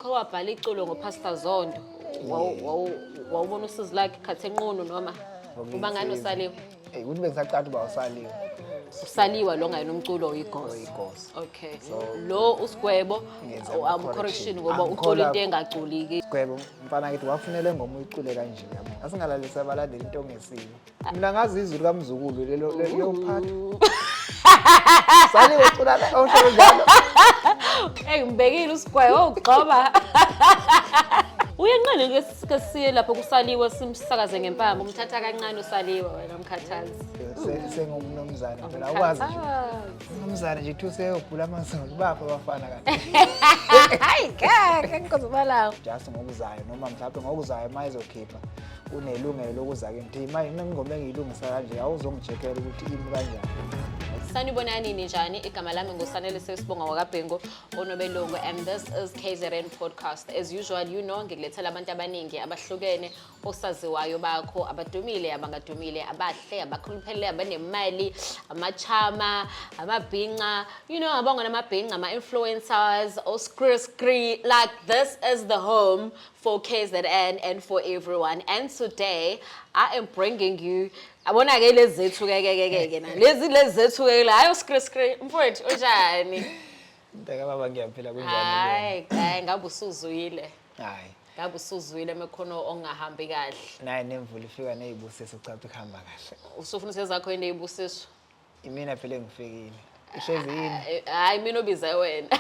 Wabhala iculo ngoPastor Zondo. Wawubona usizi like khathe enqunu noma uba ngani usaliwe? Ukuthi bengisaqala uba usaliwe. Usaliwa lo ngayena umculo oyigosi. Okay. Lo uSgwebo correction ngoba ucula into engaculi. Sgwebo mfana ngithi wafunele ngoma uyicule kanje yabo. Asingalalisa abalandeli into ongesile. Mina ngazi izwi likaMzukulu lelo phathi. Saliwe ucula onhlobo njalo. Ngibekile uSgwebo ugcoba. Uyenqane ke siye lapho kusaliwe simsakaze ngempama umthatha kancane usaliwe wena Mkhathazi. Sengumnomzana phela ukwazi nje. Umnomzana nje thuse ubhula amazolo bapha abafana kahle. Hayi ke ngizobalawo. Just ngokuzayo noma mhlawumbe ngokuzayo mayizokhipha unelungelo lokuza ke ngithi manje ngingoma engiyilungisa kanje awuzongijekela ukuthi imi kanjani. Sanibona nini njani igama lami nguSanele Sesibonga wakabhengo onobelungu and this is KZN podcast. As usual you know ngilethela abantu abaningi abahlukene osaziwayo bakho abadumile abangadumile abahle abakhuluphelele abanemali amachama amabhinqa you know abangona amabhinqa ama influencers oscree like this is the home for KZN and for everyone. And today I am bringing you abona ke lezethu ke na lezi zethu ke la ayo scree mfowethu unjani Ndaka baba ngiyaphila kunjani hayi ngabe usuzwile hayi ngabe usuzwile mekhono ongahambi kahle naye nemvula ifika nezibusiso ucathi kuhamba kahle usufuna sezakho inezibusiso imina phela ngifikile ihlezi yini hayi mina obiza wena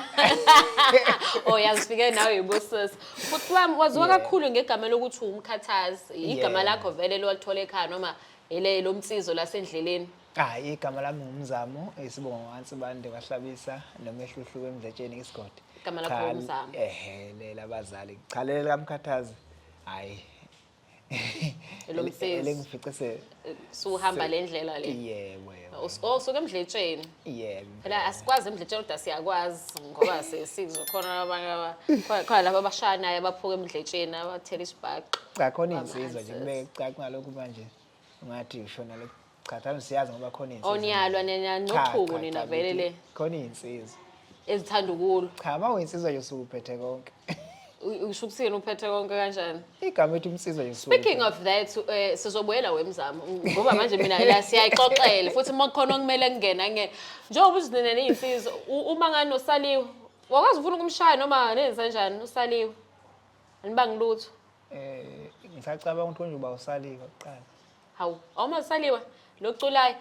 yazifike nawe ibusiso futhi wami waziwa kakhulu ngegama lokuthi uMkhathazi igama lakho vele lolithola ekhaya noma lo mtsizo lasendleleni igama lami ngumzamo esibonga ngantsi bande bahlabisa nomehluhlu wemdletsheni isigodi igama lakho ngumzamo lela abazali chalele kaMkhathazi hayi lo mtsizo lengifice suhamba lendlela le yebo usuke emdletsheni yebo phela asikwazi emdletsheni kodwa siyakwazi ngoba sesizwe khona abanye khona laba abashanayo abaphuka emdletsheni abathela isibhaqo chakhona insizwa nje kubeke cha kungalokhu manje ngathi ushona le chathana siyazi ngoba khona insizwa onyalwa nochuku nina vele le khona insizwa ezithanda ukulu cha mawinsizwa nje usuphethe konke usho ukuthini uphethe konke kanjani igama ethi umsizwa nje speaking of that sizobuyela wemzamo ngoba manje mina la siyayixoxela futhi makukhona okumele kungena njengoba uzinene nezinsizwa uma ngani usaliwe wakwazi ufuna ukumshaya noma nenza kanjani usaliwe anibangilutho ngisacabanga ukuthi konje uba usaliwe kuqala hawu awuma usaliwe lokuculayo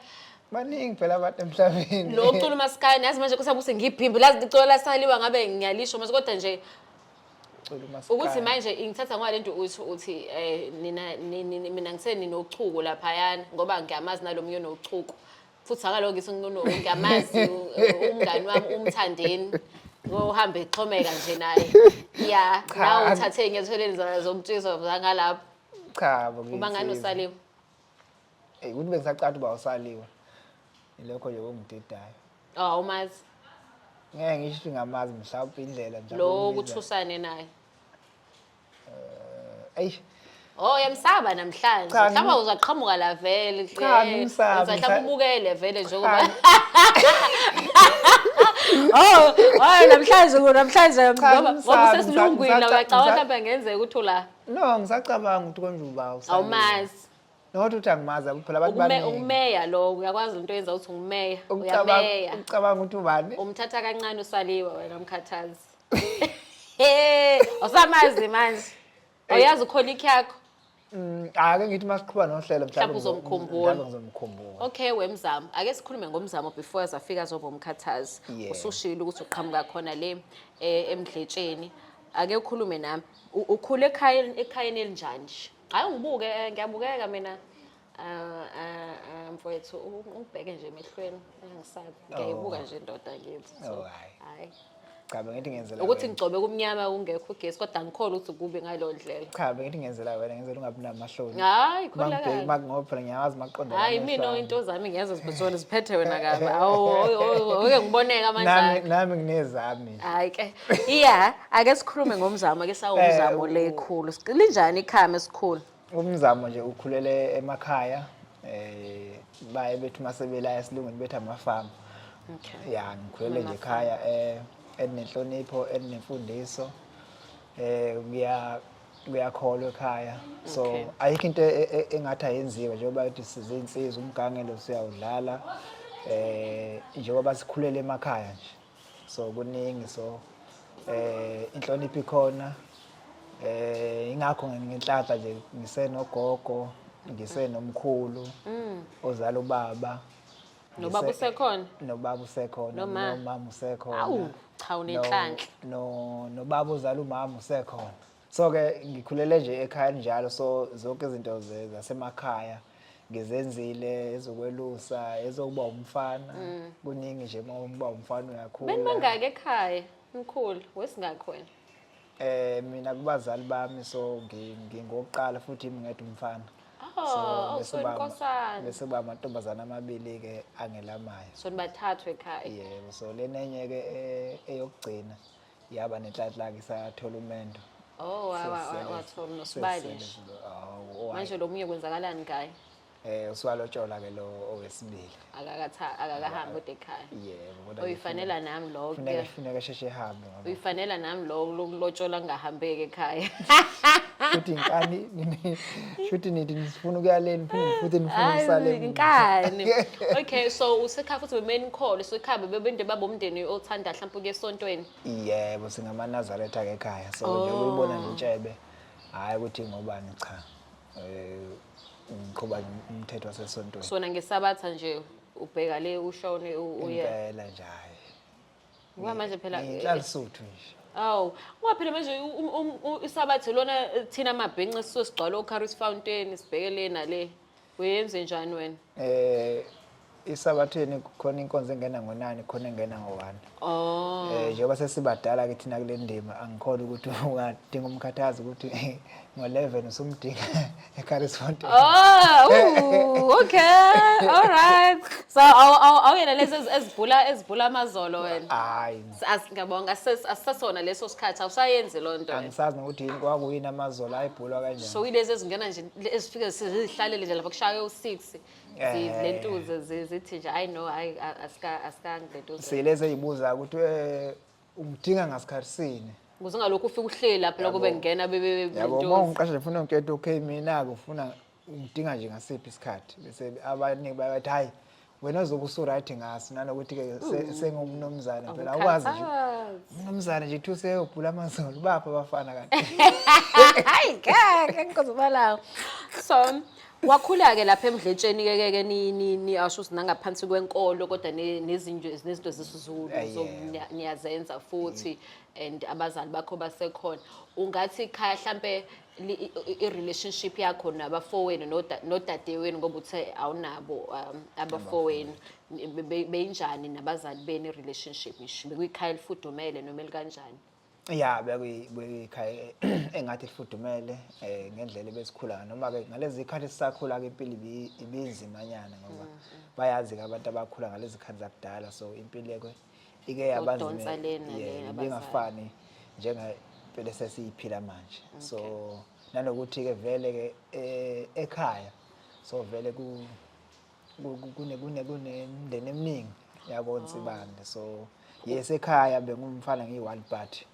baningi phela abantu emhlabeni lokucula Maskandi yazi manje kusabuse ngiphimbi lazi licula Saliwa ngabe ngiyalisho mase kodwa nje ukuthi manje ngithatha ngwalento uthi mina ngiseni nochuku lapha yana ngoba ngiyamazi nalomunye nochuku futhi akalo ngiyamazi umngani wami umthandeni ngohambe exhomeka nje naye nawe uthathe ngetheleni zomtshiso zangalapha cha uba ngani usaliwe ukuthi bengisacala uba usaliwe ilokho nje ongididayo umazi ngeke ngisho ngamazi mhlawumbe indlela njalo lo ukuthusane naye yamsaba namhlanje mhlawumbe uzaqhamuka la vele mhlawumbe ubukele vele njengoba namhlanje ngoba sesilungwini la uyacabanga mhlawumbe ngenzeka ukuthi la no ngisacabanga ukuthi konje uba usaliwe awumazi nokuthi uthi angimazi phela abantu baningi umeya lo uyakwazi into yenza ukuthi ungumeya uyameya ucabanga ukuthi ubani umthatha kancane usaliwe wena Mkhathazi usamazi manje awuyazi ukholiki yakho ake ngithi masiqhubha nohlelo mhlawumbe uzomkhumbula ngizomkhumbula okay wemzamo ake sikhulume ngomzamo before azafika zoba uMkhathazi usushilo ukuthi uqhamuka khona le emdletsheni ake ukhulume nami ukhule ekhayeni elinjani hayi ngibuke ngiyabukeka mina mfowethu ungibheke nje emehlweni ngisabi ngiyayibuka nje indoda ngithi hayi cha bengithi ngenzela ukuthi ngigcobe kumnyama ungekho ugesi kodwa ngikholwa ukuthi kube ngalo ndlela cha bengithi ngenzela wena ngenzela ungabi namahloni hayi khola kahle ngoba phela ngiyawazi maqonda hayi mina into zami ngiyazi zibuzona ziphethe wena kabi awuke ngiboneka manje nami nginezami hayi ke ake sikhulume ngomzamo ake sawumzamo lekhulu linjani ikhaya esikhulu umzamo nje ukhulele emakhaya baye bethu masebela esilungwini bethu amafama okay ngikhulele nje ekhaya enenhlonipho enemfundiso ngiyakholwa ekhaya so Okay. ayikho into engathi ayenziwe njengoba ukuthi sizinsizwa umgangelo siyawudlala njengoba sikhulele emakhaya nje so kuningi so inhlonipho ikhona ingakho ngenhlanhla nje ngisenogogo ngisenomkhulu ozala ubaba Nobaba usekhona? nobaba usekhona Noma? nomama usekhona Awu, cha unenhlanhla. nobaba ozala umama usekhona so ke ngikhulele nje ekhaya njalo so zonke izinto zasemakhaya ngizenzile ezokwelusa ezokuba umfana kuningi nje uma umfana uyakhula Beni bangaki ekhaya mkhulu wesingakhona? Mina kubazali bami so ngingokuqala futhiimi ngedwa umfana So inkosana. bese ba amantombazana amabili ke angelamayo So nibathathu ekhaya. yebo so lenenye ke eyokugcina yaba nenhlanhla ke sathola umendo Oh wathola noSibali nje. Manje lo munye kwenzakalani ngaye? Uswalotshola ke lo owesibili Akakahambi ude ekhaya. yebo kodwa Uyifanela nami lo ke. kufuneka sheshe ehambe ngoba Uyifanela nami lo lokulotshola ngahambeki ekhaya. futhi inkani futhi nithi nisifuna ukuyaleni futhi nifuna ukusale Inkani. Okay, so usekhaya futhi bemenikhole so ekhaya bebende babomndeni othanda mhlawumbe ukuya esontweni. yebo singamanazaretha ke ekhaya so nje uyibona nje intshebe hayi ukuthi ngobani cha ngiqhuba umthetho wasesontweni Sona ngesabatha nje ubheka le ushone uye. impela nje hayi Ngoba manje phela inhlalsuthu nje awu ngoba phela manje isabathe lona thina amabhenci sisigcwala oCaris Fountain sibhekele nale uyenze njani wena? Isabatheni khona inkonzo engena ngo9 khona engena ngo1 Oh njengoba sesibadala ke thina kule ndima angikhona ukuthi ungadinga umkhathazi ukuthi ngo11 usumdinga eCaris Fountain okay all right so awuyena lezi ezivula amazolo wena hayi ngiyabonga asisasona leso sikhathi awusayenzi lonto angisazi nokuthi yini kwakuyini amazolo ayibhulwa kanjani so ilezi ezingena nje ezifike sizihlalele nje lapha kushaye u6 zilentuze zithi nje I know asikangilentuze sileze ezibuza ukuthi umdinga ngasikhathi sini ukuze ngalokho ufike uhleli lapha la kube ngena bebe yabo uma ungiqashe ufuna ukhetha okay mina ke ufuna umdinga nje ngasiphi isikhathi bese abaningi bayathi hayi wena uzokusu right ngaso nanokuthi ke sengumnomzana phela ukwazi nje umnomzana nje thuse ubhula amazolo bapha abafana kanti hayi kaka ngizobala so wakhula ke lapha emdletsheni ke ni asho sinangaphansi kwenkolo kodwa nezinto zesizulu niyazenza futhi and abazali bakho basekhona ungathi ekhaya mhlambe i-relationship yakho nabafowenu nodadewenu ngoba uthe awunabo abafowenu beyinjani nabazali beni relationship ngisho bekuyikhaya elifudumele noma elikanjani ya bekuyikhaya engathi ifudumele ngendlela ebesikhula noma ke ngalezi ikhathi sisakhula ke impilo ibinzimanyana ngoba bayazi ke abantu abakhula ngalezi ikhathi zakudala so impilo ekwe ike yabanzima ingafani njengempilo sesiyiphila manje so nanokuthi ke vele ke ekhaya so vele kunemndeni eminingi yakonsibande so yes ekhaya bengumfana ngiyi-one party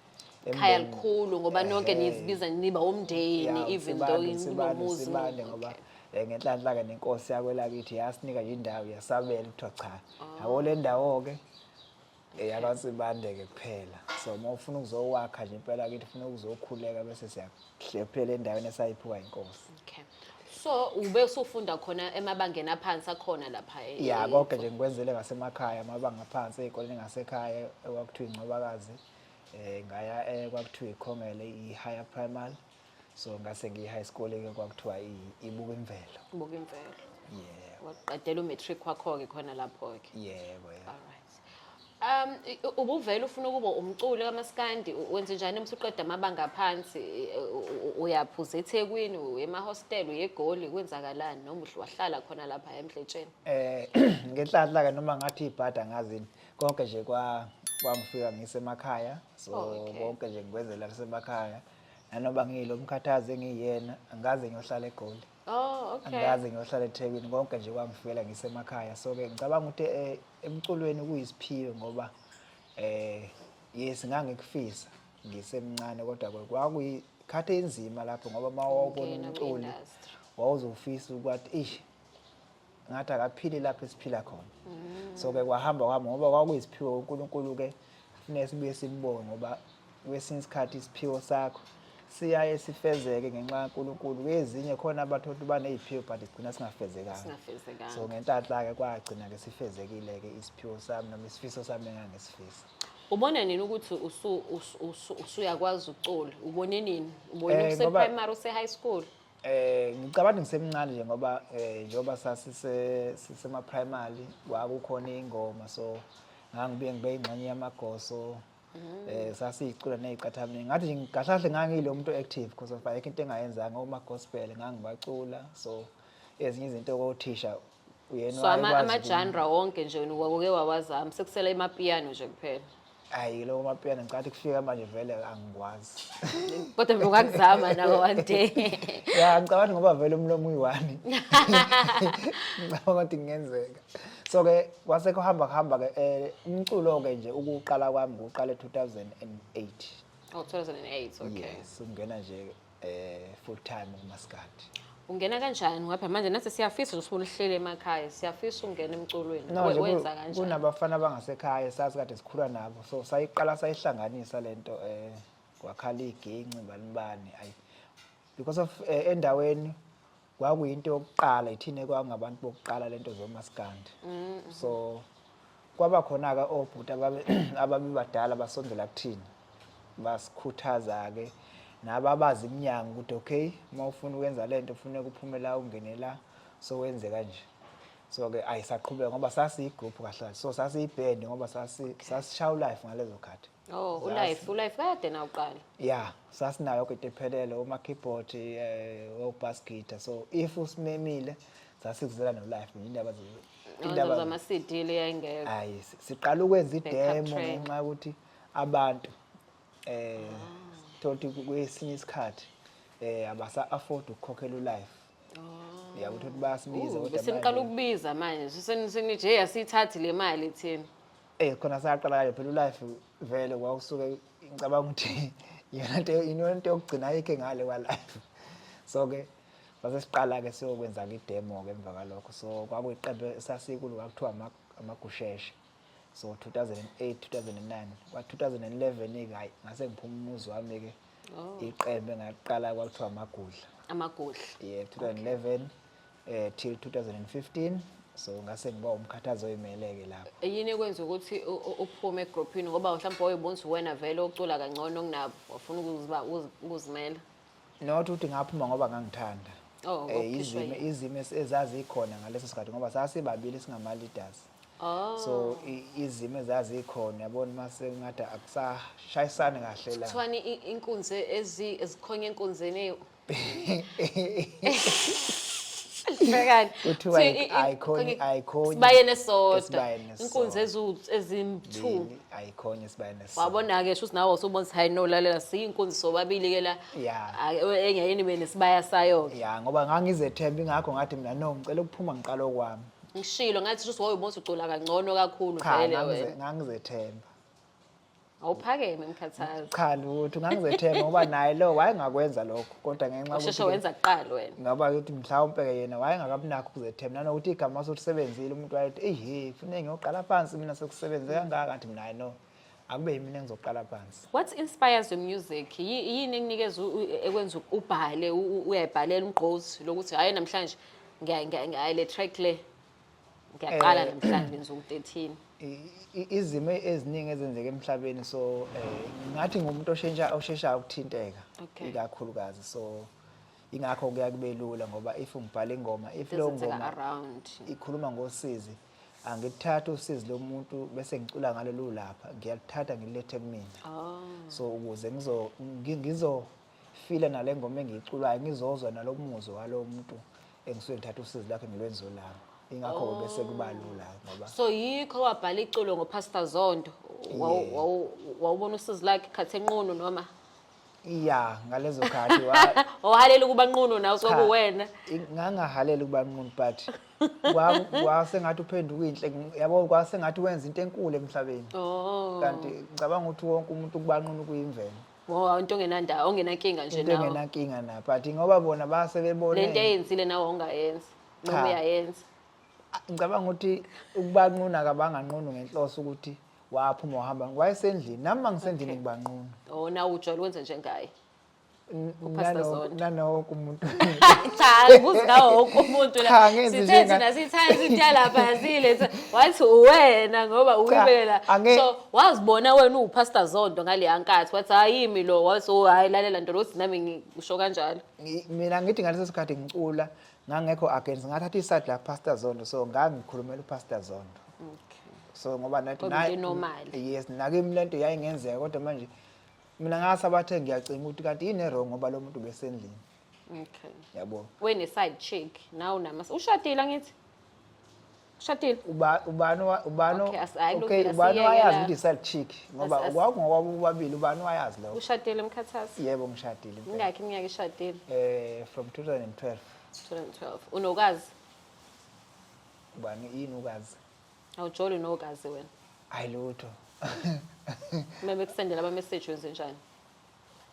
ekhaya likhulu ngoba nonke nizibiza niba umndeni even though inomuzi sibande ngoba ngenhlanhla ke nenkosi yakwelakithi yasinika nje indawo yasabela kuthiwa cha yabo le ndawo ke yakwansibande ke kuphela so mawufuna ukuzowakha nje impela kithi ufuna ukuzokhuleka bese siyahlephela endaweni esayiphuka inkosi okay so ube usufunda khona emabangeni aphansi akhona lapha ya konke nje ngikwenzele ngasemakhaya amabanga aphansi ezikoleni ngasekhaya okwakuthiwa Incobakazi ngaya kwakuthiwa ikhongele i-higher primary so ngase ngiyi-high school ke kwakuthiwa ibuka imvelo yebo waqedela umatric wakho ke khona lapho ke yebo all right ubuvela ufuna ukuba umculi kaMaskandi wenze njani umsuqeda amabanga aphansi uyaphuza eThekwini uyemahostel uyeGoli kwenzakalani noma wahlala khona lapha eMdletsheni ngenhlanhla ke noma ngathi ibhada ngazini konke nje kwangifika ngisemakhaya so konke nje ngikwenzela lasemakhaya nanoba ngiyilo Mkhathazi engiyena angaze ngiyohlala eGoli okay angaze ngiyohlala eThekwini konke nje kwangifikela ngisemakhaya so ke ngicabanga ukuthi emculweni kuyisiphiwe ngoba yes ngangikufisa ngisemncane kodwa kwakuyikhathi enzima lapho ngoba mawubona umculi wawuzofisa ukuthi ngathi akaphili lapho esiphila khona. So ke kwahamba kwami ngoba kwakuyisiphiwo uNkulunkulu ke kufanele sibuye sibone ngoba kwesinye isikhathi isiphiwo sakho siyaye sifezeke ngenxa kaNkulunkulu. Kwezinye khona abathothi baneziphiwo but igcina singafezekanga. So ngenhlanhla ke kwagcina ke sifezekile ke isiphiwo sami noma isifiso sami engangisifisa. Ubona nini ukuthi usuyakwazi ukucula? Ubone nini? Ubone use primary use high school? Ngicabanga ngisemncane nje ngoba njengoba sisema primary kwakukhona ingoma so ngangibuye ngibe ingxenye yamagoso sasicula neziqathamini ngathi nje ngahlahle ngangilo umuntu active because of ayikho into engayenzanga uma gospel ngangibacula so ezinye izinto kothisha uyena so ama genre wonke nje uke wawazama sekusela emapiano nje kuphela. Hayi lo mapiano ngicela kufika manje vele angikwazi. Kodwa ngokuzama nawo one day. Yeah, ngicabanga ngoba vele umlomo uyi1. Ngicabanga ukuthi kungenzeka. So ke kwase kuhamba ke umculo ke nje ukuqala kwami ngoqala 2008. Oh 2008 okay. Yes, ungena nje full time kuMaskandi. Ungena kanjani ngapha manje nathi siyafisa usifuna uhlele emakhaya siyafisa ungena emculweni wenza kanjani? Kunabafana abangasekhaya sazi kade sikhula nabo so sayiqala sayihlanganisa lento kwakhala iginci balibani because of endaweni kwakuyinto yokuqala ithine kwangabantu bokuqala lento zoMaskandi. So kwaba khona ke obhuti ababibadala basondela kuthini basikhuthaza ke nababazi iminyango ukuthi okay mawufuna ukwenza lento ufuna kuphume la ungene la so wenze kanje. So ke ayisaqhubeka ngoba sasiyigroup kahle so sasiyiband ngoba sasishaya life ngalezo khathi. Oh ulife kade na uqala? Yeah, sasinayo ke iphelele uma keyboard bass guitar so if usimemile sasikuzela no life indaba zama CD le yayingekho. Hayi siqala ukwenza idemo ngenxa ukuthi abantu thothi kwesinye isikhathi abasa afford ukukhokhela ulife. Yeah ukuthi bayasibiza kodwa bese niqala ukubiza manje senithi hey asithathi le mali thina. Khona saqala kaje phela ulife vele kwausuke ngicabanga ukuthi yona into yokugcina ayikho ngale kwa life. So ke base siqala ke siyokwenza ke demo ke emva kalokho so kwakuyiqembu sasikulu kwakuthiwa amagusheshe. So 2008 2009 kwa 2011 ke ngase ngiphuma umuzi wami ke iqembu engaqala kwakuthiwa amagudla. Yeah 2011 till 2015 so ngase ngiba Mkhathazi oyimeleke lapho. Yini kwenza ukuthi uphume egroupini ngoba mhlawumbe wayebona wena vele ocula kangcono kunabo wafuna ukuzimela? Not ukuthi ngaphuma ngoba ngangithanda. Izimo ezazi ikhona ngaleso sikhathi ngoba sasibabili singama leaders. So izimo ezazi ikhona yabona mase ngathi akusashayisana kahle la. Kuthwani inkunzi ezikhonye enkunzini Bhekani. Kuthiwa icon sibayene soda. Inkunzi ezim2. Icon isibayene soda. Wabona ke sho nawe usubona hayi no lalela siyinkunzi sobabili ke la. Engeyeni bene sibaya sayo. Yeah ngoba ngangizethemba ingakho ngathi mina no ngicela ukuphuma ngiqala kwami. Ngishilo ngathi sho wayebona ucula kangcono kakhulu vele wena. Ngangizethemba. Awuphakeme Mkhathazi. Cha lutho ngangizethemba ngoba naye lo wayengakwenza lokho kodwa ngenxa ukuthi usheshe wenza kuqala wena. Ngoba ukuthi mhlawumbe ke yena wayengakabinakho ukuzethemba nanokuthi igama sokusebenzile umuntu wayethi kufanele ngiyoqala phansi mina sekusebenze kangaka kanti mina no akube yimina engizoqala phansi. What inspires your music? Yini ekunikeza ekwenza ubhale uyayibhalela umgqozi lokuthi hayi namhlanje ngiyale track le ngiyaqala namhlanje ngizoku13. Izimo eziningi ezenzeka emhlabeni so ngathi ngumuntu osheshayo ukuthinteka ikakhulukazi so ingakho kuyakube lula ngoba if ngibhala ingoma if lo ngoma ikhuluma ngosizi angithatha usizi lomuntu bese ngicula ngalolu lapha ngiyalithatha ngilethe kumina. So ukuze ngizofila nale ngoma engiculayo ngizozwa nalomuzwa walo muntu engisuke ngithatha usizi lakhe ngilwenzo lami. Ingakho bese kuba lula ngoba so yikho wabhala iculo ngoPastor Zondo wawubona usizi lakhe khathe enqunu noma yeah ngalezo khathi wahalela kuba nqunu nawe sokuwena ngangahalela kuba nqunu but kwase ngathi uphenduka inhle yabo kwase ngathi wenza into enkulu emhlabeni kanti ngicabanga ukuthi wonke umuntu kuba nqunu kuyimvelo Ngoba into ongenanda ongenankinga nje into nawe. engenankinga na but ngoba bona basebebone Lento eyenzile nawe ongayenza. Noma uyayenza. ngicabanga ukuthi ukubanquna kabanganqunu ngenhloso ukuthi waphuma wahamba wayesendlini nami mangisendlini ngibanquna Oh na ujwayele ukwenza njengaye. Pastor Zondo. Nanonke umuntu Cha, kuzingawo wonke umuntu Cha, la. ngenze Sithe njenga- thina sithanda into yalapha yasile wathi uwena ngoba uyibekela. So wazibona wena uPastor Zondo ngale yankathi wathi hayimi lo wathi hayi lalela nto lothi nami ngisho kanjalo. mina ngithi ngaleso sikhathi ngicula ngangekho against ngathatha iside la Pastor Zondo so ngangikhulumela uPastor Zondo. Okay. So ngoba nathi Kodwa into normal. yes nakimi lento yayingenzeka kodwa manje mina ngasabathe ngiyacinga ukuthi kanti yini wrong ngoba lo muntu besendlini. Okay. Yabo. Wena side chick now namasa ushadile ngithi. Ushadile. Ubani Okay, hayi okay kulungile, ubani siyeke wayazi la. ukuthi side chick ngoba kwakungokwabo bobabili ubani wayazi lo. Ushadile Mkhathazi. Yebo ngishadile. Ingakhi iminyaka ishadile? From 2012 2012. Unokazi? ubani yini ukazi? Awujoli nokazi wena. Hayi lutho. Mebe kusendela ama message wenze njani?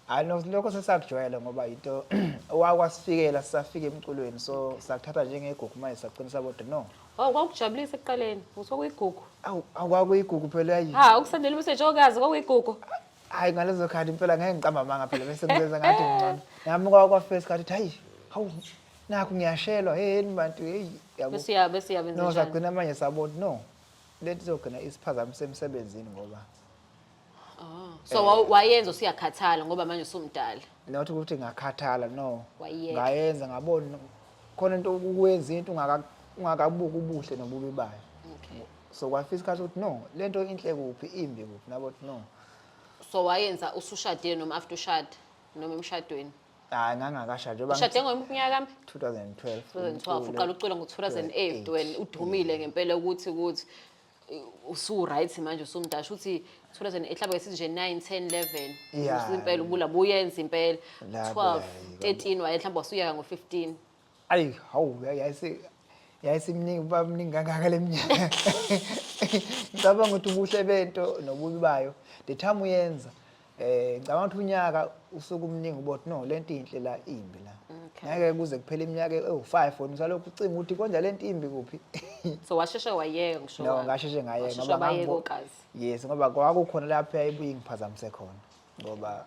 Hayi lokho sesakujwayela ngoba into owakwasifikela sisafika emculweni so sakuthatha njengegugu manje saqinisa bodwa no. Oh kwakujabulisa ekuqaleni. Utho kuyigugu. Akwakuyigugu phela yayi. Ha ukusendela message okazi kwakuyigugu. Hayi ngalezo khathi impela ngeke ngiqamba amanga phela bese ngibenza ngathi ngcono. Ngami kwa first khathi hayi hawu nakho ngiyashelwa yini bantu hey yabo. Bese yabenza No njani? sagcina manje sabona no. Lento izogcina isiphazamisa emsebenzini ngoba So wayenza usiyakhathala ngoba manje usumdala. not ukuthi ngakhathala no. Wayeka. Ngayenza ngabona khona into ukwenza into ungakabuka ubuhle nobubi bayo. Okay. So kwafisa isikhathi ukuthi no lento inhle kuphi imbi kuphi nabo no. So wayenza usushadile noma after ushada noma emshadweni. Hayi ngangakashada njengoba Ushade ngoyiminyaka kambe? 2012. 2012 uqala ucula ngo2008 wena udumile ngempela ukuthi usu right manje usumdasha uthi 2008 mhlawumbe sithi nje 9 10 11 usimpela ubula buyenza impela 12 13 waye mhlawumbe wasuyaka ngo15. Ayi hawu yayisimningi bamningi kangaka leminyaka. Ngicabanga ukuthi ubuhle bento nobubi bayo the time uyenza ngicabanga ukuthi unyaka usuku umningi ubona no lento inhle la imbi la. Ngeke kuze kuphela iminyaka ewu5 wona usalokhu ucinga ukuthi konja lento imbi kuphi. So washeshe wayeka ngisho. No ngasheshe ngayeka ngoba bayeka okazi. Yes ngoba kwakukhona lapha ayibuye ngiphazamise khona ngoba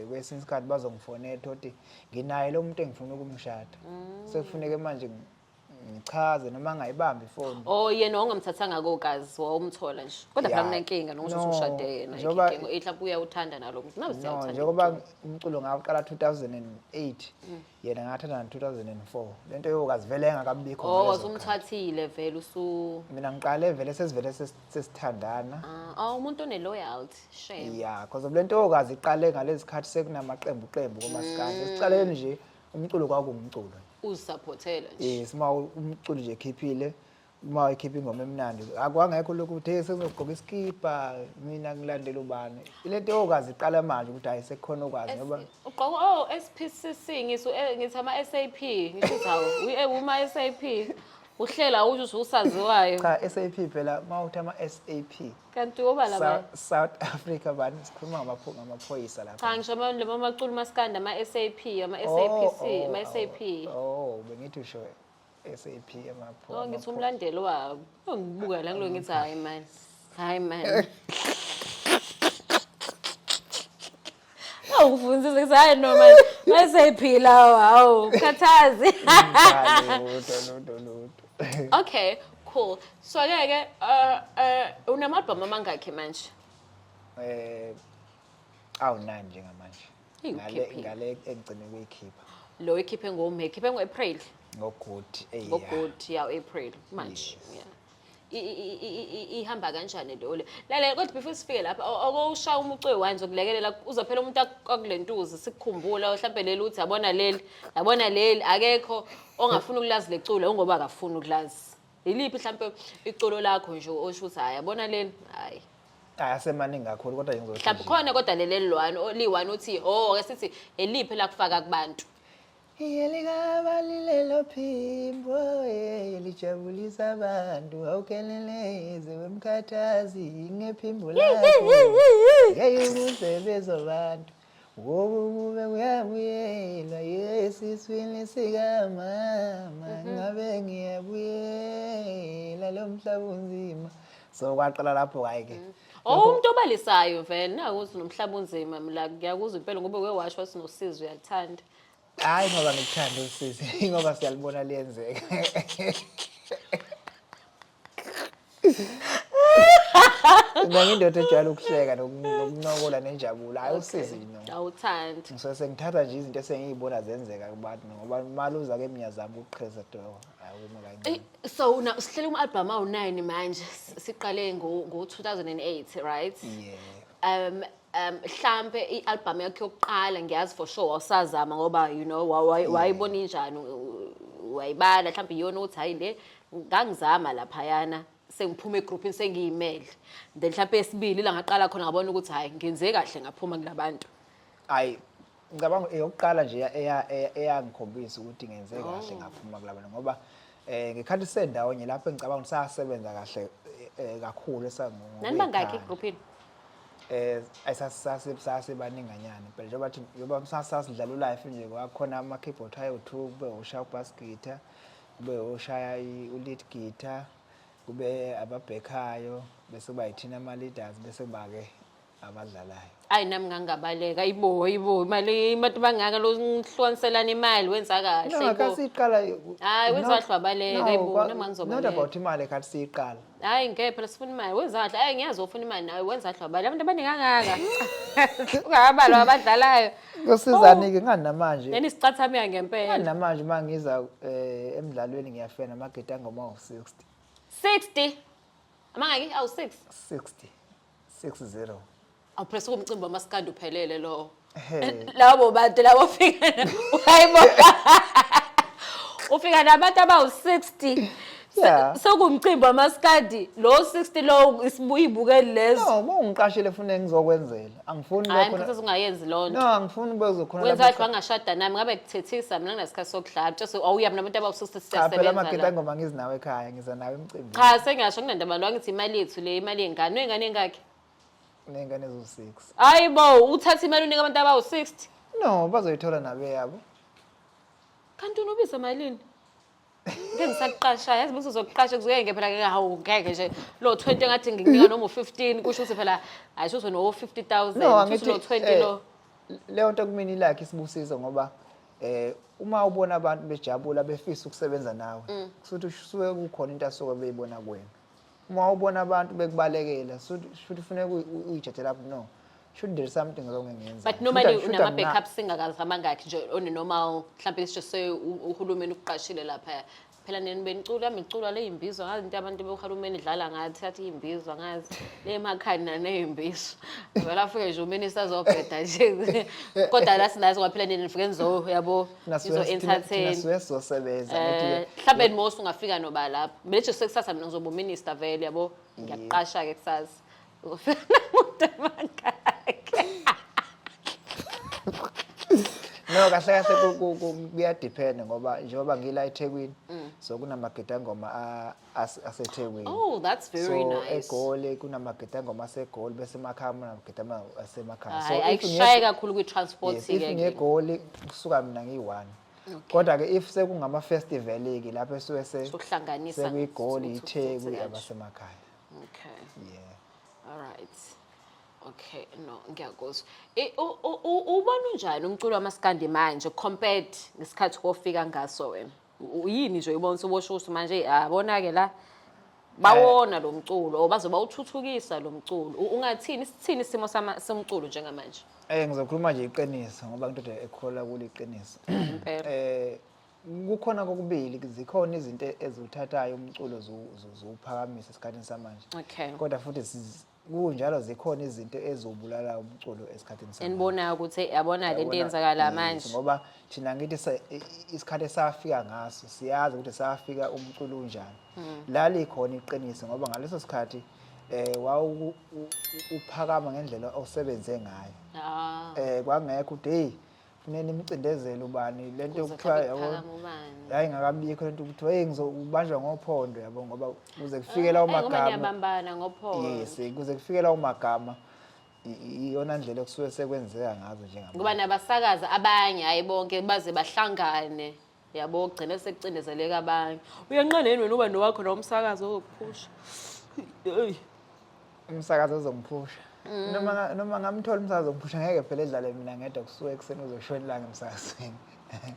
kwesinye isikhathi bazongifonela ukuthi nginaye lo muntu engifuna ukumshada. Sekufuneke manje ngichaze noma ngayibambi ifoni. Oh yena ongamthathanga kokazi wawumthola nje. Kodwa phela kunenkinga nokuthi usushade yena inkinga mhlawumbe uyawuthanda nalokuthi nawe No njengoba umculo ngaqala 2008 yena ngathanda 2004 lento yokazi vele engakabikho. Oh wasumthathile vele mina ngiqale vele sesivele sesithandana. Umuntu one loyalty shame. Yeah because lento yokazi iqale ngalezi sikhathi sekunamaqembu kuMaskandi. Sicaleni nje umculo kwakungumculo. Uzisupportela nje. Yes ma umculo nje ekhiphile uma ekhipha ingoma emnandi akwangekho lokhu ukuthi sengizogqoka iskipa mina ngilandela ubani lento yokazi iqala manje ukuthi hayi sekukhona okwazi ngoba ugqoka SPCC ngithi ama SAP ngisho hawo uma SAP uhlela usho usaziwayo. Cha SAP phela mawuthi ama SAP kanti oba laba South Africa bani sikhuluma ngamaphoyisa lapha. Cha ngisho laba maculu Maskandi ama SAP ama SAPC ama SAP. Bengithi usho SAP amapho. Ngithi umlandelo wabo. Ngibuka la ngilo ngithi hayi man. Ufundise ukuthi hayi no man SAP lawo hawo Mkhathazi. Okay, cool. So ke unamalbum amangakhe manje? Awu9 njengamanje. Ngale engcine kuyikhipha. Lo ikhiphe ekhiphe ngoApril. Ngogodi ngogodi ya April manje. Ihamba kanjani lo le? Lalela kodwa before sifike lapha okusha umucu we1 zokulekelela uzophela umuntu akulentuzi sikukhumbula mhlawumbe leli uthi yabona leli akekho ongafuna ukulazi leculo ngoba akafuna ukulazi. Yiliphi mhlawumbe iculo lakho nje osho uthi hayi yabona leli hayi. Ayasemaningi kakhulu kodwa mhlawumbe khona kodwa leli liwani uthi ake sithi eliphi la kufaka kubantu. Iyelikaba lilelo phimbo lijabulisa abantu awukeleleze wemkhathazi ngephimbo lakho ngeyukusebenza abantu wobube uyabuyela yesiswini sikamama ngabe ngiyabuyela lo mhlaba unzima so kwaqala lapho ke umuntu obalisayo vena ukuthi nomhlaba unzima la ngiyakuzwa impela ngoba wewasho wasinosizo uyathanda hayi ngoba ngikuthanda usisi ngoba siyalibona liyenzeka Ngindoda ejwayele ukuhleka nokuncokola nenjabulo hayi usisi no awuthanda ngise ngithatha nje izinto esengiyibona zenzeka kubantu ngoba maluza ke mnyazama ukuqheza doko awuma kancane so usihlele album awu9 manje siqale ngo2008 right yeah mhlambe ialbum yakhe yokuqala ngiyazi for sure wasazama ngoba you know wayibona injani wayibala mhlambe iyona uthi hayi le ngangizama lapha yana sengiphuma egroupini sengiyimele then mhlambe esibili la ngaqala khona ngabona ukuthi hayi ngenze kahle ngaphuma kulabantu ayi ngicabanga eyokuqala nje eyangikhombisa ukuthi ngenze kahle ngaphuma kulabantu ngoba ngikhathi sendawonye lapho ngicabanga sasebenza kahle kakhulu esangoba nani bangaki egroupini ayisasebaninganyana phela njengoba bathi yoba sasidlala live nje kwakhona ama keyboard ayo2 kube ushaya bass guitar kube ushaya lead guitar kube ababhekhayo bese kuba yithina ama leaders bese kuba ke abadlalayo ayi nami ngangabaleka ayibo imali imathi bangaka lo ngihlukanisela imali wenza kahle no akasiqala hayi wenza kahle wabaleka ayibo nami ngizobaleka not about imali kathi siqala hayi ngeke phela sifuna imali wenza kahle hayi ngiyazi ufuna imali nawe wenza kahle wabaleka abantu abaningangaka ungabalwa abadlalayo kusizani ke ngani namanje neni sicathameka ngempela ngani namanje mangiza emidlalweni ngiyafena amageta ngoma u60 60 amangaki awu 6 60 awupress kumcimbi wamaskandi uphelele lo labo bantu labo fika hayibo ufika nabantu abawu60 sokumcimbi wamaskandi lo 60 lo isibuyibukeli lezo no ungiqashile ufuna ngizokwenzela angifuni lokho hayi mfethu ungayenzi lonto no angifuni bezokhona lapho wenza kwangashada nami ngabe kuthethisa mina kunesikhathi sokudlala just awuyabi nabantu abawu60 siyasebenza phela amageta ngoma ngizinawe ekhaya ngiza nawe emcimbi cha sengiyasho kunandaba lo ngithi imali yethu le imali yengane wengane engakhe nengane ezo6 hayibo uthatha imali unika abantu abawu60 no bazoyithola nabe yabo kanti unobiza malini ngisaqasha yazi bese uzokuqasha kuzoyenge phela ke hawu ngeke nje lo 20 ngathi ngikunika noma u15 kusho ukuthi phela ayisho no 50000 kusho lo 20 lo leyo nto kumini lakhe isibusiso ngoba uma ubona abantu bejabula befisa ukusebenza nawe kusuthi usuke kukhona into asoke beyibona kuwena uma ubona abantu bekubalekela should ufune uyijathela up no should there something wrong ngenza but normally unama backup singers amangaki nje on normal mhlawumbe sise uhulumeni uqashile lapha phela neni benicula amicula le imbizo ngazi into abantu behulumeni idlala ngathi athi imbizo ngazi le emakhaya nanezimbizo vela afike nje uminister azobheda nje kodwa la sinazi kwaphela neni nifike nizo yabo izo entertain sizosebenza mhlawumbe most ungafika noba lapha belethi sekusasa mina ngizoba uminister vele yabo ngiyaqasha ke kusasa uzofika umuntu emakhaya no kahle kuyadepend ngoba njengoba ngila eThekwini so kunamageta ngoma aseThekwini oh that's very nice eGoli kunamageta ngoma aseGoli bese emakhaya kunamageta asemakhaya so ayikushaya kakhulu kwi-transport ke ngeGoli kusuka mina ngi1 kodwa ke if sekungama festival ke lapho esuke sokuhlanganisa sekuyigoli iThekwini abasemakhaya okay yeah all right okay no ngiyakuzwa ubona unjani umculo wamaskandi manje compared ngesikhathi kofika ngaso wena yini nje uyibona ubosho ukuthi manje yabona ke la bawona lo mculo obazoba uthuthukisa lo mculo ungathini sithini isimo somculo njengamanje ngizokhuluma nje iqiniso ngoba into ekhola kule iqiniso kukhona kokubili zikhona izinto ezuthathayo umculo zophakamisa esikhathini samanje okay kodwa futhi kunjalo zikhona izinto ezobulala umculo esikhathini samanje enibona ukuthi yabona le nto yenzakala manje ngoba thina ngithi isikhathi esafika ngaso siyazi ukuthi safika umculo unjani la likhona iqiniso ngoba ngaleso sikhathi uphakama ngendlela osebenze ngayo kwangekho ukuthi hey funeni imcindezelo ubani lento Kuze okuthiwa kufike yabo kuphakame ubani. hayi ngakabikho lento kuthiwa ngizobanjwa ngophondo yabo ngoba kuze kufike lawo Ngoba magama niyabambana ngophondo. yes kuze kufike lawo magama iyona ndlela okusuke sekwenzeka ngazo njengamanje Ngoba nabasakaza abanye hayi bonke baze bahlangane. Yabo ugcina sekucindezeleka abanye. Uyanqane yini wena uba nowakho nomsakazo okuphusha. Hey. umsakazo uzongiphusha noma ngamthola umsakazo ongiphusha ngeke phela edlale mina ngedwa kusuke ekseni uzoshona ilanga emsakazweni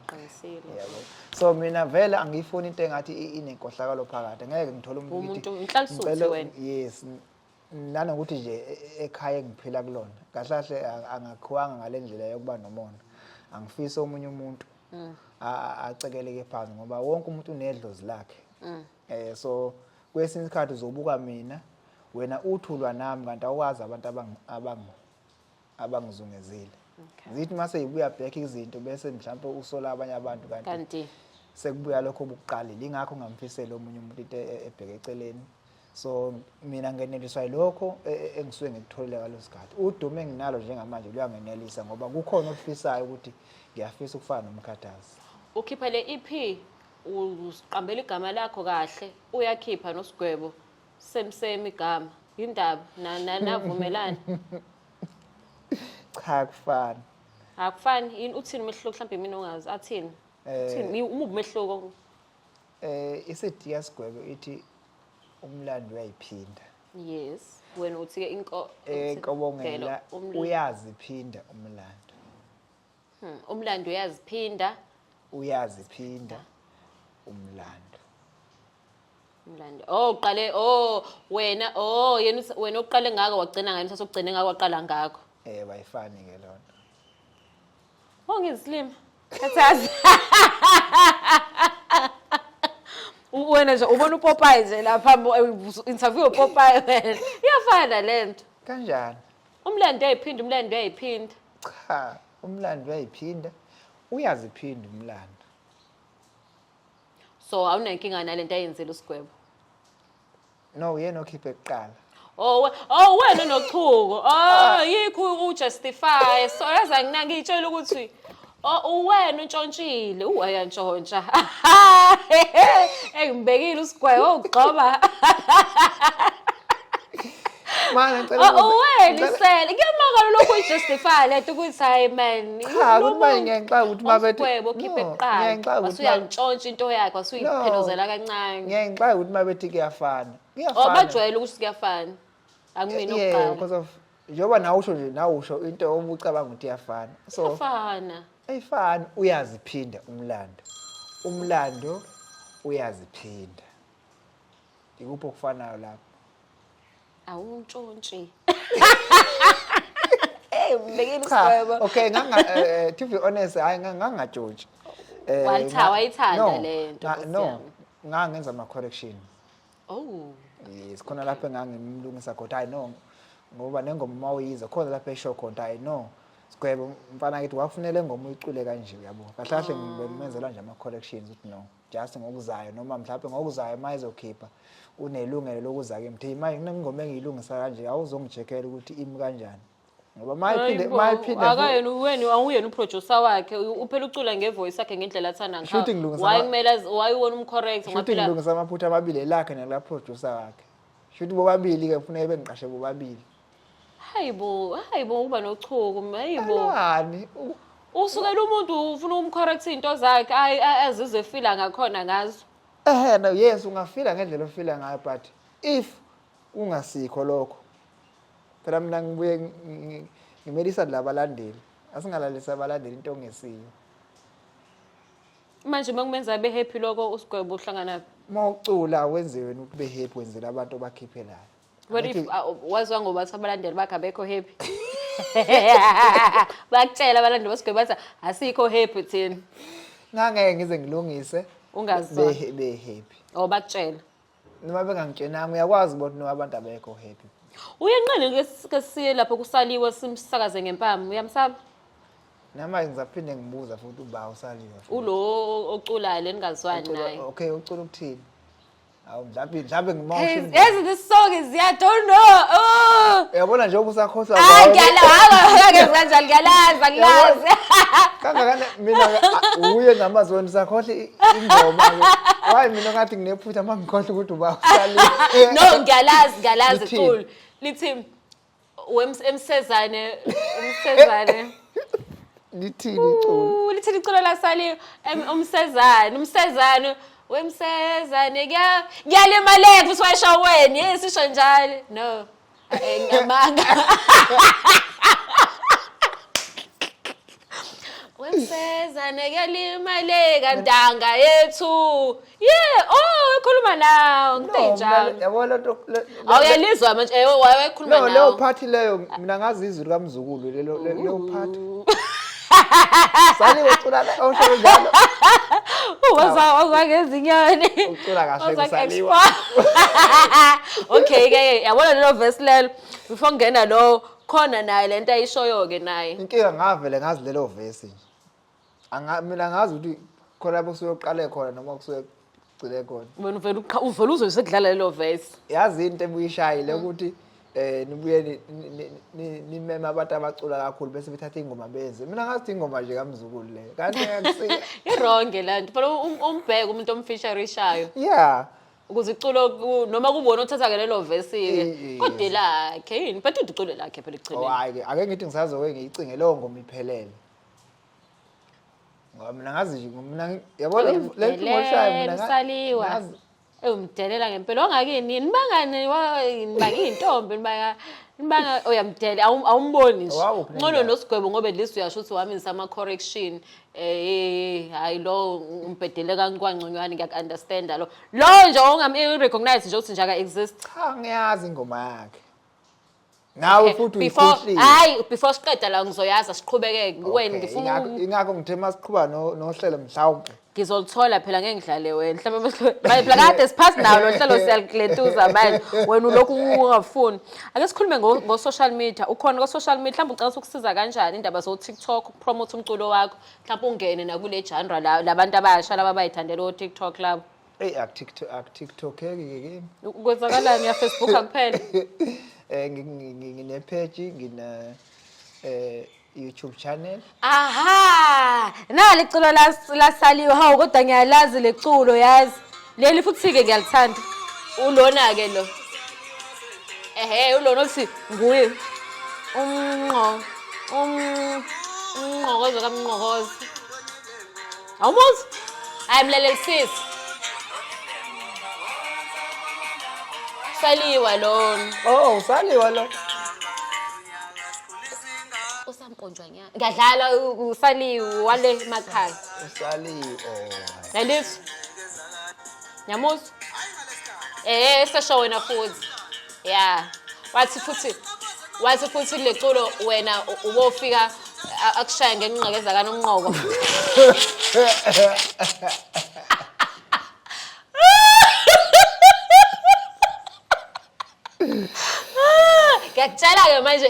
Qinisile. yabo so mina vele angiyifuni into engathi inenkohlakalo phakathi ngeke ngithole Umuntu inhlalisuthi wena. yes nanokuthi nje ekhaya engiphila kulona kahle kahle angakhiwanga ngalendlela yokuba nomono angifisi omunye umuntu acekeleke phansi ngoba wonke umuntu unedlozi lakhe so kwesinye isikhathi uzobuka mina wena uthulwa nami kanti awazi abantu abangizungezile zithi mase ibuya back izinto bese mhlawumbe usola abanye abantu kanti sekubuya lokho obukuqalile ingakho ngamfisela omunye umuntu into ebheke eceleni so mina ngeneliswa yilokho engisuke ngikutholile ngalosikhathi udumo enginalo njengamanje luyangenelisa ngoba kukhona okufisayo ukuthi ngiyafisa ukufana noMkhathazi Ukhipha le EP usiqambela igama lakho kahle uyakhipha noSgwebo same igama indaba navumelana cha kufana akufani yini uthini umehluko mhlawumbe mina ongazi athini uthini umubi umehluko isithi yaSgwebo ithi umlando uyayiphinda yes wena uthi ke Inkobongela uyaziphinda umlando umlando uyaziphinda umlando uqale wena yena wena uqale ngako wagcina ngani sasogcina ngako waqala ngako bayifani ke lonto ngizilima Mkhathazi wena nje ubona uPopeye nje lapha interview uPopeye wena iyafana lento kanjani umlando uyayiphinda cha umlando uyayiphinda uyaziphinda umlando so awunankinga nalento ayenzile uSgwebo no yena okhiphe kuqala wena nochuko yikho ujustify so yaza nginakitshela ukuthi wena uNtshontshile uyantshontsha engibekile uSgwebo ugxoba mana ngicela wenisele kuyamaka lokho ujustify lethu ukuthi hayi man cha ukuthi manje ngiyangixaka ukuthi mabethi uSgwebo khiphe kuqala wasuyantshontsha into yakhe wasuyiphelozela kancane ngiyangixaka ukuthi mabethi kuyafana bajwayele ukuthi kuyafana angimina ukuqala because of njengoba nawusho into obucabanga ukuthi iyafana so kuyafana ayifani uyaziphinda umlando uyaziphinda ikuphi okufanayo lapho awuntshontshe mbekeni uSgwebo okay to be honest hayi ngangajudge wayithanda lento no ngangenza ama correction yes khona lapho engangimlungisa khona hayi no ngoba nengoma mawiyiza khona lapho esho khona hayi no Sgwebo mfana ngithi wakufunele ngoma uyicule kanje uyabo kahle kahle ngimenzela nje ama corrections ukuthi no just ngokuzayo noma mhlawumbe ngokuzayo mayizokhipha unelungelo lokuza ke mthi maye ngingoma engiyilungisa kanje awuzongijekela ukuthi imi kanjani ngoba mayiphinde akayena wena awuyena uproducer wakhe uphela ucula ngevoice yakhe ngendlela athanda ngayo wayimela wayiwona umcorrect ngaphela ngilungisa amaphutha amabili lakhe nala producer wakhe shothi bobabili ke kufanele bengiqashe bobabili hayibo uba nochuku hayibo hani usukela umuntu ufuna umcorrect into zakhe azizwe feel ngakhona ngazo no yes ungafila ngendlela ofila ngayo but if ungasikho lokho phela mina ngibuye ngimelisa labalandeli asingalalisa abalandeli into ongesiyo manje makumenza be happy lokho uSgwebo uhlangana mawucula wenziwe ukuthi be happy wenzela abantu abakhiphelayo what if wazwa ngoba abalandeli bakhe abekho happy bakutshela abalandeli boSgwebo bathi asikho happy thina ngangeke ngize ngilungise ungazwa be happy bakutshela noma bengangitshenanga uyakwazi ukuthi no abantu abekho happy uyenqane ke siye lapho kusaliwa simsakaze ngempama uyamsaba nama ngizaphinde ngibuza futhi uba usaliwa ulo oculayo leningazwani naye okay ucula ukuthini awu mhlawumbe ngimawusho yes this song is I don't know uyabona nje ubusakhohlwa ngiyalazi kanjani ngiyalazi Kangakanani mina uye ngamazweni sakhohle ingoma ke. Why mina ngathi nginephutha mangikhohle ukuthi uba uSaliwa. No, ngiyalazi cool. Lithi emsezane Lithini iculo? Lithini iculo la Saliwa umsezane wemsezane ngiyalimaleka futhi wayisho wena yes isho njalo no ngamanga wemsezane ngiyalimaleka ntanga yethu ekhuluma nawo ngithenjalo Yabona lo awuyalizwa manje wayekhuluma nawo leyo party leyo mina ngazi izwi likaMzukulu leyo party Saliwa ucula osho njalo wazagezinyane ucula kahle kuSaliwa Okay ke yabona lelo verse lelo before ngena lo khona naye lento ayishoyo ke naye inkinga ngavele ngazi lelo verse nje mina ngazi ukuthi khona lapho kusuyoqale khona noma kusuye gcile khona wena uvela uzokudlala lelo verse yazi into ebuyishayile ukuthi nibuye nimema abantu abacula kakhulu bese bethatha ingoma benze mina ngathi ingoma nje kaMzukulu le kanti yakusika iwrong lanto phela umbheke umuntu omfeatureishayo yeah ukuze iculo noma kubona uthatha ke lelo verse ke kodwa lakhe yini but iculo lakhe phela ichile hayi ke ake ngithi ngisazoke ngiyicinge leyo ngoma iphelele ngoba mina ngazi nje mina yabona le ngoshayo mina Saliwa umdelela ngempela ongakini nibangane nibanga nibanga oyamdela awumboni nje ngcono noSgwebo ngoba at least uyasho ukuthi wami sama correction hayi lo umbedele kancwanconywane ngiyakunderstand lo nje ongami recognize nje ukuthi nje aka exist cha ngiyazi ingoma yakhe nawe futhi uyikhohlile hayi before siqeda la ngizoyaza siqhubeke wena ngifuna ingakho ngithe masiqhubha nohlelo mhlawumbe ngizolithola phela ngeke ngidlale wena mhlawumbe phela kade siphasi nawo lo hlelo siyalikuletuza manje wena ulokhu ungafuni ake sikhulume ngo social media ukhona ku social media mhlawumbe ucela ukusiza kanjani indaba zo TikTok ukupromote umculo wakho mhlawumbe ungene na kule genre labantu abasha laba bayithandela o TikTok labo TikTok ke kwenzakalani ya Facebook kuphela ngine page ngina YouTube channel aha nali iculo la Saliwa hawu kodwa ngiyalazi leculo yazi leli futhi ke ngiyalithanda ulona ke lo ulona uthi nguye umnqokozo kamnqokozo awumuzi ayimlelelisisi Saliwa lona Saliwa lo usamponjwa nya ngadlala uSaliwa wale emakhaya uSaliwa nalisi nyamuzi sesho wena futhi wathi futhi leculo wena ubofika akushaya ngenqakeza kaNomqoko ngiyakutshela ke manje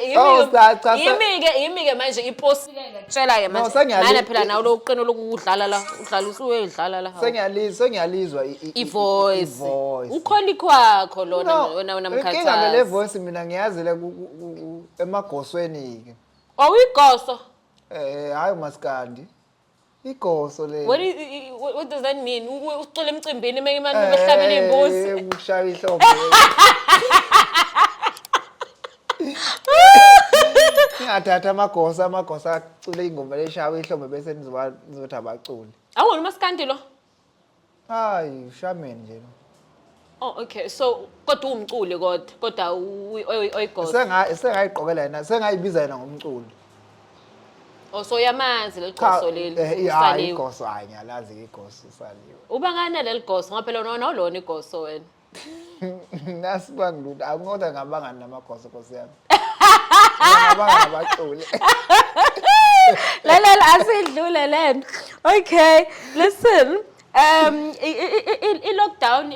yimi ke manje iposile ngiyakutshela ke manje mana phela nawo lo uqino lokudlala la udlala usuyedlala la sengiyalizwa ivoice ukholi kwakho lona wena Mkhathazi inkinga le voice mina ngiyazile emagosweni ke awigoso hayi Maskandi igoso le what does that mean ucula emcimbini manje behlabela imbuzi ukushaya ihlombe ngathatha amagosa acule ingoma leshawa ihlombe bese nizothi abaculi awona Maskandi lo hayi ushaman nje lo okay so kodwa umculi kodwa oyigosa sengayiqokela yena sengayibiza yena ngomculi so yamanzi leligoso leli hayi igoso hayi ngiyalazi igoso Saliwa uba ngana leligoso ngaphela nolona igoso wena nasibangilula akungoda ngabangani namagoso Nkosi yami ngabangani abaculi la asidlule lena okay listen i-lockdown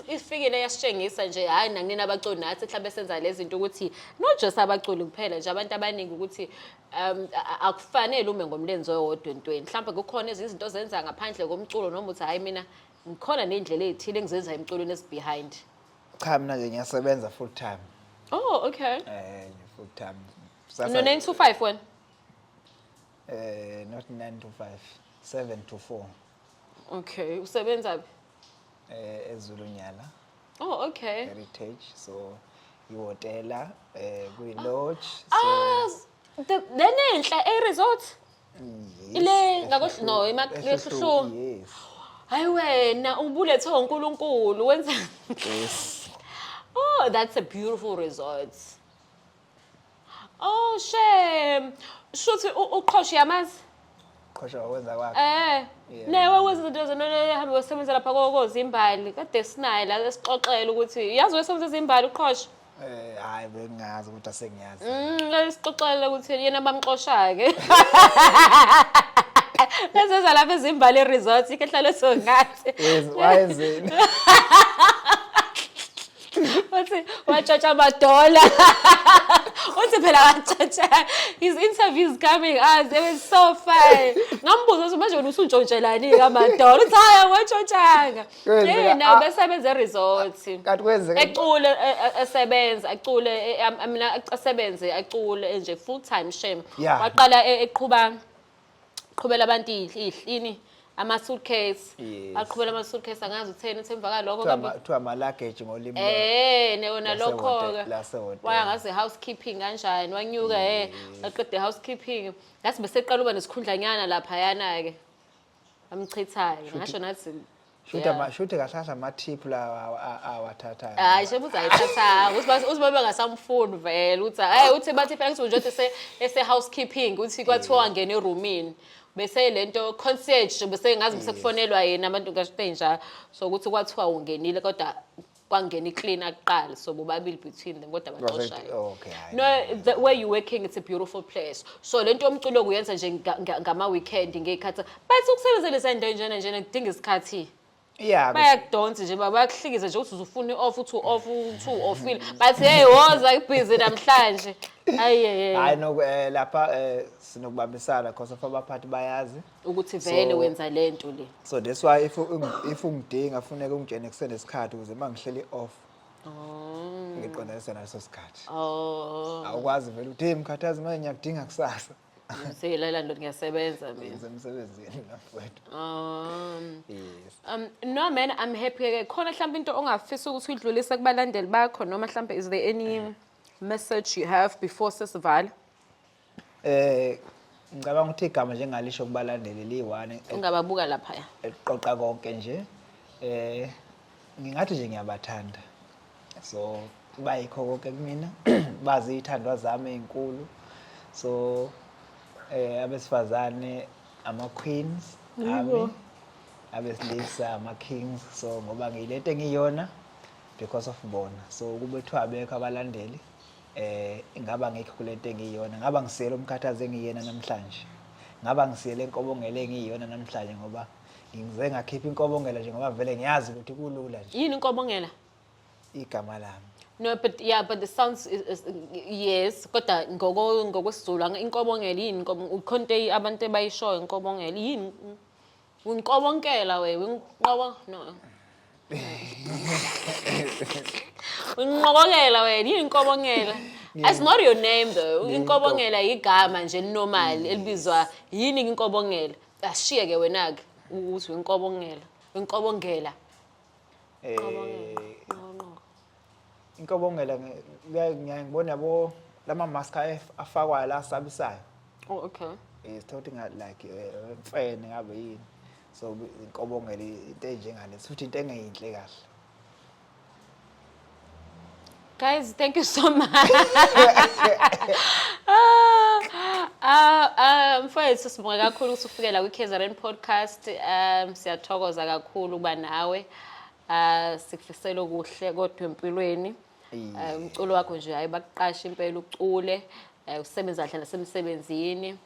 ifikile yasitshengisa nje hayi nanina abaculi nathi mhlawumbe senza lezi zinto ukuthi not just abaculi kuphela nje abantu abaningi ukuthi akufanele ume ngomlenze owodwa entweni mhlawumbe kukhona izinto zenza ngaphandle komculo noma uthi hayi mina ngikhona nendlela ezithile engizenza emculweni esibehind cha mina nje ngiyasebenza full time okay full time no 9 to 5 wena Not 9 to 5, 7 to 4. Okay, usebenza phi? eZulunyala Oh, okay. Heritage, so ihotela kwi-lodge, Ah, lenenhla resort. Ile ngakohle no Ehluhlu, yes. Hayi wena ubulethe uNkulunkulu wenza. Yes. Oh, that's a beautiful resort. Oh, shame. Shuthi uqhoshi yamazi? Qhosha wenza kwakhe. Newe wezinto zenohambe wesebenza lapha kozimbali. Kade sinaye la esixoxela ukuthi yazi wesebenza izimbali uqhoshi. Hayi bengazi ukuthi asengiyazi. Lesixoxela ukuthi yena bamxosha ke. Bese lapha ezimbali resort ike hlale songathi. Yes, wayenzeni? Uthi watshatsha amadola. Uthi phela watshatsha. His interview is coming us. It was so fun. Ngambuza ukuthi manje wena usuntshontshelani ngamadola. Uthi hayi watshontshanga. Na besebenza eresort. Kanti kwenzeka Ecule esebenza, acule mina asebenze acule nje full time shame. Waqala eqhubela abantu ihlini. Ama-suitcase, aqhubela ama-suitcase angazi utheni uthemvaka lokho kuthiwa ama-luggage ngolimi newona lokho-ke waya ngazi housekeeping kanjani wanyuka aqede housekeeping ngathi beseqala uba nesikhundlanyana laphayana-ke amchithayo ngasho nathi shuthi kahlahla ama-tip la awathathayo hayi shebe uzayithatha uthi babengasamfuni vele uthi bathi phela kuthi nje ese-housekeeping uthi kwathiwa angena erumini bese lento concierge bese ngazi bese kufonelwa yena abantu kashenja so ukuthi kwathiwa ungenile kodwa kwangena iclean aqala so bobabili between them kodwa baxoshaya no the way you working it's a beautiful place so lento yomculo kuyenza nje ngama weekend ngekhathi bathi ukusebenzela izinto njena kudinga isikhathi bayakudonsa nje bayakuhlikiza nje ukuthi uzufuna off uthi off uthi offile bathi hey woza busy namhlanje hayi no lapha sinokubambisana because of abaphathi bayazi ukuthi vele wenza lento le so that's why if ungidinga afuneka ungitshene kusene isikhathi ukuze mangihleli off ngiqondanise naso isikhathi awukwazi vele uthi hey Mkhathazi manje ngiyakudinga kusasa Seyilala ndo ngiyasebenza mina. Emsebenzini lapho. Yes. No man, I'm happy ke khona mhlawumbe into ongafisa ukuthi udlulise kubalandeli bakho noma mhlawumbe is there any message you have before sesivala? Ngicabanga ukuthi igama nje ngalisho kubalandeli liyi1 ungababuka lapha ya. Eqoqa konke nje. Ngingathi nje ngiyabathanda. So bayikho konke kumina. Bazi ithandwa zami ezinkulu. So abesifazane ama queens ami abesilisa ama kings so ngoba ngiyilento engiyona because of bona so kube kuthiwa abekho abalandeli ingaba ngikho kulento engiyona ngaba ngisiyela Mkhathazi engiyena namhlanje ngaba ngisiyela Inkobongela engiyona namhlanje ngoba ngize ngakhipha Inkobongela nje ngoba vele ngiyazi ukuthi kulula nje yini Inkobongela igama lami. No, but yeah, but the sounds is yes. Kodwa ngokwesiZulu Inkobongela yini ukhonte abantu bayishoyo Inkobongela yini Inkobongela wewe no. Inkobongela wewe yini Inkobongela. It's not your name though. Inkobongela igama nje normal elibizwa yini Inkobongela. Ashiye ke wena ke uthi Inkobongela. Inkobongela. Inkobongela ngiyangibona yabo lama mask afakwa la sabisayo. Oh okay. It's talking like mfene ngabe yini. So Inkobongela into enjengale futhi into engeyinhle kahle. Guys, thank you so much. Mfowethu sibonga kakhulu ukuthi ufike la kwiKZN podcast. Siyathokoza kakhulu kuba nawe. Sikufisela okuhle kodwa empilweni. Umculo wakho nje hayi bakuqasha impela ucule, usebenza kahle nasemsebenzini.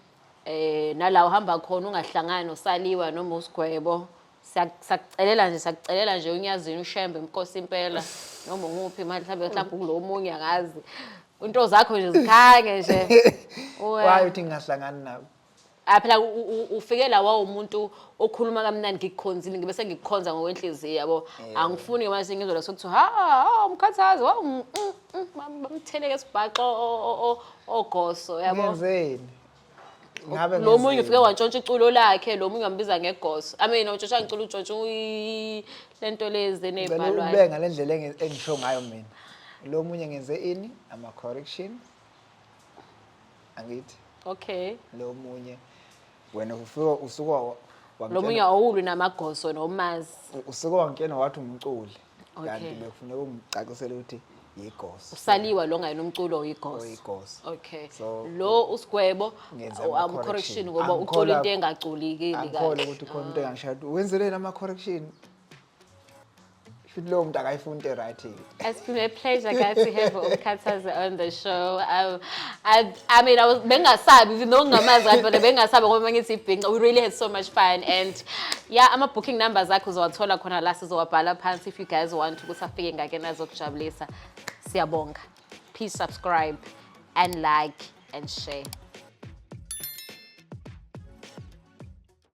Nala uhamba khona ungahlangani noSaliwa noma uSgwebo. Siyakucelela nje unyazini ushembe inkosi impela noma nguphi mhlawumbe kulomunye angazi. Into zakho nje zikhange nje. Why uthi ngahlangani nawe? Phela ufike la umuntu okhuluma kamnandi ngikukhonzile ngibe sengikukhonza ngokwenhliziyo yabo angifuni manje ngizola sokuthi Mkhathazi bamtheleke isibhaxo ogoso yabo ngenzeni ngabe lo munye ngenzeni? ufike wantshontsha iculo lakhe lo munye wambiza ngegoso I mean utshontsha ngicula utshontsha lento lezi Ngicela nezibhalwayo ube ngalendlela engisho ngayo mina. Lo munye ngenze ini ama correction. Angithi okay lo munye wena ufike usuka lo munye awulwi namagoso nomazi usuke wangena wathi umculi Okay. kanti bekufuneka umcacisele ukuthi yigoso Saliwa lo ngayena umculo oyigoso oyigoso okay So, lo uSgwebo ngenza am ama-correction. correction ngoba ucula into engaculikile angikholwa ukuthi khona into engishaya wenzeleni ama correction futhi lo muntu akayifuni into right. It's been a pleasure guys to have Mkhathazi on the show. I mean I was bengasabi even though ngamazi kahle but bengasabi ngoba ngithi ibhinqa we really had so much fun and yeah ama booking numbers akho uzowathola khona la sizowabhala phansi if you guys want ukuthi afike ngake nazokujabulisa. Siyabonga. Please subscribe and like and share.